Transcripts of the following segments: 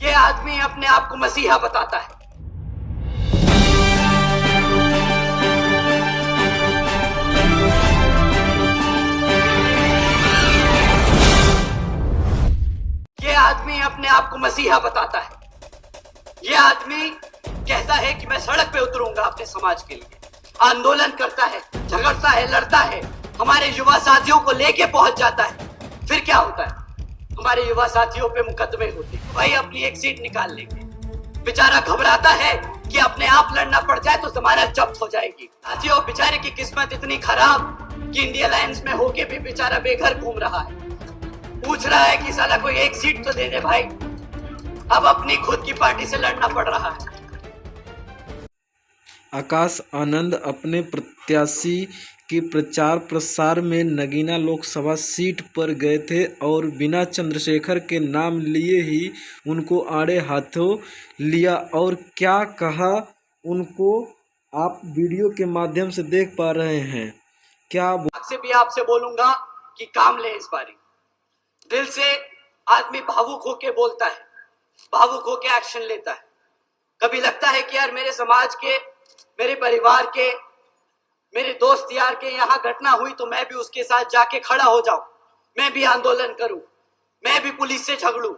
ये आदमी अपने आप को मसीहा बताता है। ये आदमी अपने आप को मसीहा बताता है। ये आदमी कहता है कि मैं सड़क पे उतरूंगा अपने समाज के लिए, आंदोलन करता है, झगड़ता है, लड़ता है, हमारे युवा साथियों को लेके पहुंच जाता है। फिर क्या होता है? हमारे युवा साथियों पे मुकदमे होते हैं, भाई अपनी एक सीट निकाल लेंगे। बेचारा घबराता है कि अपने आप लड़ना पड़ जाए तो जमानत जब्त हो जाएगी। साथियों, बेचारे की किस्मत इतनी खराब कि इंडिया अलायंस में होके भी बेचारा बेघर घूम रहा है, पूछ रहा है कि साला कोई एक सीट तो दे दे भाई। अब अपनी खुद की पार्टी से लड़ना पड़ रहा है। आकाश आनंद अपने प्रत्याशी के प्रचार प्रसार में नगीना लोकसभा सीट पर गए थे और बिना चंद्रशेखर के नाम लिए ही उनको आड़े हाथों लिया और क्या कहा उनको आप वीडियो के माध्यम से देख पा रहे हैं। क्या से भी आपसे बोलूंगा कि काम ले इस बारी। दिल से आदमी भावुक होके बोलता है, भावुक होके एक्शन लेता है। कभी लगता है कि यार मेरे समाज के, मेरे परिवार के, मेरे दोस्त यार के यहाँ घटना हुई तो मैं भी उसके साथ जाके खड़ा हो जाऊं, मैं भी आंदोलन करूं, मैं भी पुलिस से झगड़ूं,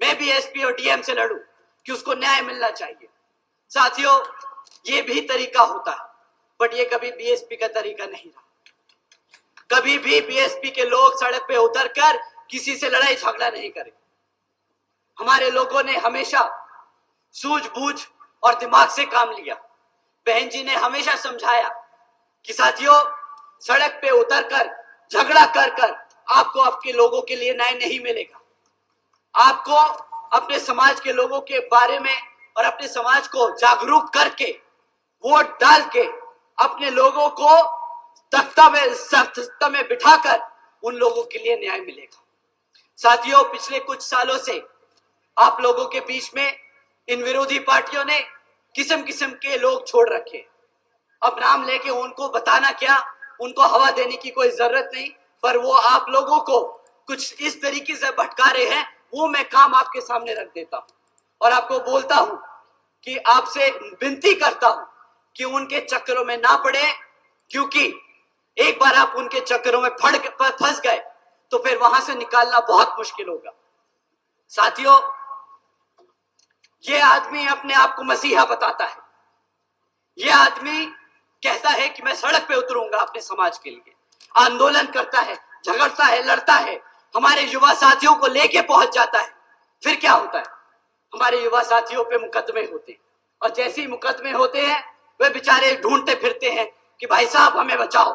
मैं भी एसपी और डीएम से लड़ूं कि उसको न्याय मिलना चाहिए। साथियों, ये भी तरीका होता है, बट ये कभी बीएसपी का तरीका नहीं रहा। कभी भी बीएसपी के लोग सड़क पे उतरकर किसी से लड़ाई झगड़ा नहीं करे। हमारे लोगों ने हमेशा सूझबूझ और दिमाग से काम लिया। बहन जी ने हमेशा समझाया कि साथियों, सड़क पे उतरकर झगड़ा कर कर आपको आपके लोगों के लिए न्याय नहीं मिलेगा। आपको अपने समाज के लोगों के बारे में और अपने समाज को जागरूक करके वोट डाल के अपने लोगों को तख्ता में बिठाकर उन लोगों के लिए न्याय मिलेगा। साथियों, पिछले कुछ सालों से आप लोगों के बीच में इन विरोधी पार्टियों ने किस्म किस्म के लोग छोड़ रखे। अब नाम लेके उनको बताना क्या, उनको हवा देने की कोई जरूरत नहीं, पर वो आप लोगों को कुछ इस तरीके से भटका रहे हैं, वो मैं काम आपके सामने रख देता हूं और आपको बोलता हूं कि आपसे विनती करता हूं कि उनके चक्करों में ना पड़े, क्योंकि एक बार आप उनके चक्करों में फंस गए तो फिर वहां से निकालना बहुत मुश्किल होगा। साथियों, ये आदमी अपने आप को मसीहा बताता है। ये आदमी कहता है कि मैं सड़क पे उतरूंगा अपने समाज के लिए, आंदोलन करता है, झगड़ता है, लड़ता है, हमारे युवा साथियों को लेके पहुंच जाता है। फिर क्या होता है? हमारे युवा साथियों पे मुकदमे होते हैं और जैसे ही मुकदमे होते हैं वे बेचारे ढूंढते फिरते हैं कि भाई साहब हमें बचाओ।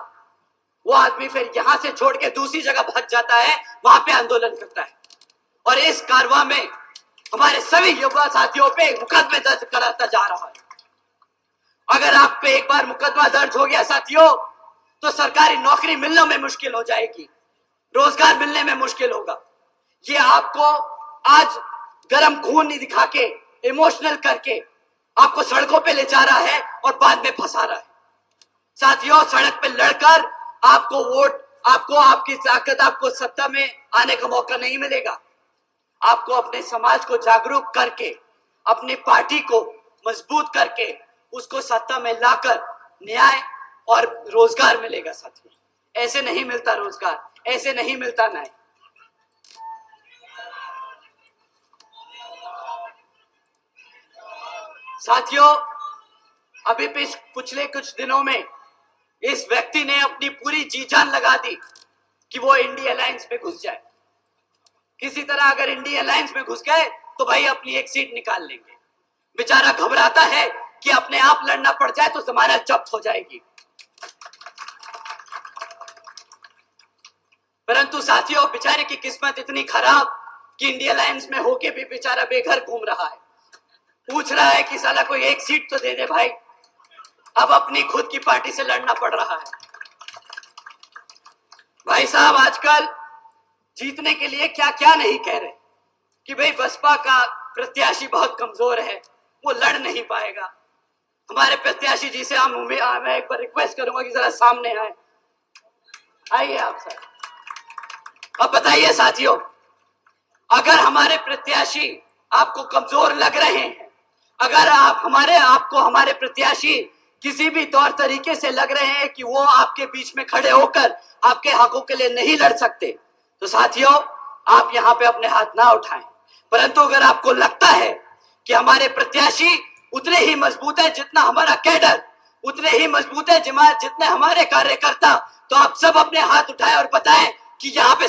वो आदमी फिर यहां से छोड़ के दूसरी जगह भाग जाता है, वहां पे आंदोलन करता है और इस कारवां में हमारे सभी युवा साथियों पे मुकदमे दर्ज कराता जा रहा है। अगर आप पे एक बार मुकदमा दर्ज हो गया साथियों, तो सरकारी नौकरी मिलने में मुश्किल हो जाएगी, रोजगार मिलने में मुश्किल होगा। ये आपको आज गरम खून नहीं दिखा के, इमोशनल करके आपको सड़कों पे ले जा रहा है और बाद में फंसा रहा है। साथियों, सड़क पे लड़कर आपको वोट, आपको आपकी ताकत, आपको सत्ता में आने का मौका नहीं मिलेगा। आपको अपने समाज को जागरूक करके, अपनी पार्टी को मजबूत करके उसको सत्ता में लाकर न्याय और रोजगार मिलेगा। साथियों, ऐसे नहीं मिलता रोजगार, ऐसे नहीं मिलता न्याय। साथियों, अभी पिछले कुछ दिनों में इस व्यक्ति ने अपनी पूरी जी जान लगा दी कि वो इंडिया अलायंस में घुस जाए। किसी तरह अगर इंडिया अलायंस में घुस गए तो भाई अपनी एक सीट निकाल लेंगे। बेचारा घबराता है कि अपने आप लड़ना पड़ जाए तो जमानत जब्त हो जाएगी। परंतु साथियों, बेचारे की किस्मत इतनी खराब कि इंडिया अलायंस में होके भी बेचारा बेघर घूम रहा है, पूछ रहा है कि साला कोई एक सीट तो दे दे भाई। अब अपनी खुद की पार्टी से लड़ना पड़ रहा है। भाई साहब, आजकल जीतने के लिए क्या क्या नहीं कह रहे कि भाई बसपा का प्रत्याशी बहुत कमजोर है, वो लड़ नहीं पाएगा। हमारे प्रत्याशी जी से मैं एक बार रिक्वेस्ट करूंगा कि जरा सामने आए। आइए आप सर। अब बताइए साथियों, अगर हमारे प्रत्याशी आपको कमजोर लग रहे हैं, अगर आपको हमारे प्रत्याशी किसी भी तौर तरीके से लग रहे हैं कि वो आपके बीच में खड़े होकर आपके हकों के लिए नहीं लड़ सकते, तो साथियों आप यहाँ पे अपने हाथ ना उठाएं। परंतु अगर आपको लगता है कि हमारे प्रत्याशी उतने ही मजबूत है जितना हमारा कैडर, उतने ही मजबूत है जितने हमारे कार्यकर्ता, तो आप सब अपने हाथ उठाएं और बताएं कि यहाँ पे